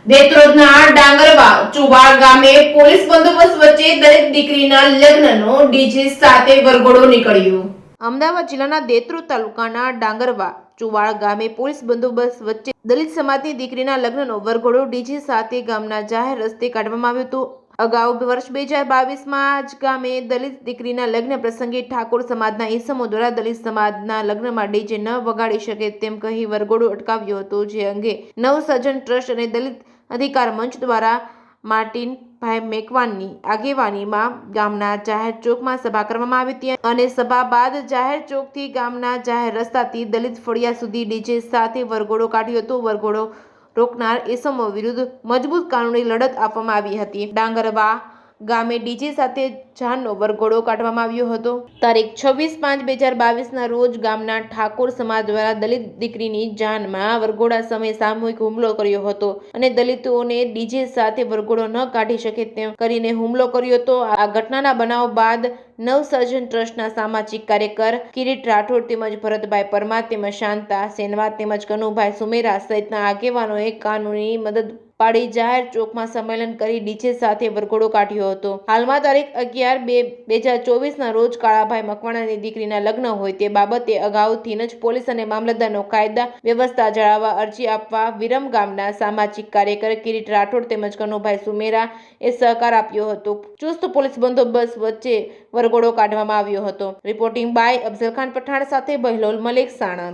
દેત્રોદના ડાંગરવા ચુવાડ ગામે પોલીસ બંદોબસ્ત વચ્ચે દલિત દીકરીના લગ્નનો ડીજે સાથે વરઘોડો નીકળ્યો। અમદાવાદ જિલ્લાના દેત્રોદ તાલુકાના ડાંગરવા ચુવાડ ગામે પોલીસ બંદોબસ્ત વચ્ચે દલિત સમાજની દીકરીના લગ્નનો વરઘોડો ડીજે સાથે ગામના જાહેર રસ્તે કાઢવામાં આવ્યો હતો। અગાઉ વર્ષ 2022માં જ ગામે દલિત દીકરીના લગ્ન પ્રસંગે ઠાકોર સમાજના ઈસમો દ્વારા દલિત સમાજના લગ્નમાં ડીજે ન વગાડી શકે તેમ કહી વરઘોડો અટકાવ્યો હતો, જે અંગે નવસર્જન ટ્રસ્ટ અને દલિત અધિકાર મંચ દ્વારા માર્ટિનભાઈ મેકવાનની આગેવાનીમાં ગામના જાહેર ચોકમાં સભા કરવામાં આવી હતી અને સભા બાદ જાહેર ચોકથી ગામના જાહેર રસ્તાથી દલિત ફળિયા સુધી ડીજે સાથે વરઘોડો કાઢ્યો હતો। વરઘોડો રોકનાર ઇસમો વિરુદ્ધ મજબૂત કાનૂની લડત આપવામાં આવી હતી। ડાંગરવા ગામે ડીજે સાથે જાનનો વરઘોડો કાઢવામાં આવ્યો હતો। તારીખ 26/5/2022ના રોજ ગામના ઠાકોર સમાજ દ્વારા દલિત દીકરીની જાનમાં વરઘોડા સમયે સામૂહિક હુમલો કર્યો હતો અને દલિતોને ડીજે સાથે વરઘોડો ન કાઢી શકે તેમ કરીને હુમલો કર્યો હતો। આ ઘટનાના બનાવ બાદ નવસર્જન ટ્રસ્ટના સામાજિક કાર્યકર કિરીટ રાઠોડ તેમજ ભરતભાઈ પરમાર તેમજ શાંતા સેનવા તેમજ કનુભાઈ સુમેરા સહિતના આગેવાનોએ કાનૂની મદદ પાડી જાહેર ચોકમાં સંમેલન કરી ડીજે સાથે વરઘોડો કાઢ્યો હતો। હાલમાં તારીખ 11/2/2024ના રોજ કાળાભાઈ મકવાણાની દીકરીના લગ્ન હોય તે બાબતે અગાઉથી જ પોલીસ અને મામલતદારનો કાયદા વ્યવસ્થા જાળવવા અરજી આપવા વિરમ ગામના સામાજિક કાર્યકર કિરીટ રાઠોડ તેમજ કનુભાઈ સુમેરા એ સહકાર આપ્યો હતો। ચુસ્ત પોલીસ બંદોબસ્ત વચ્ચે વરઘોડો કાઢવામાં આવ્યો હતો। રિપોર્ટિંગ બાય અફઝલખાન પઠાણ સાથે બહિલોલ મલેક, સાણંદ।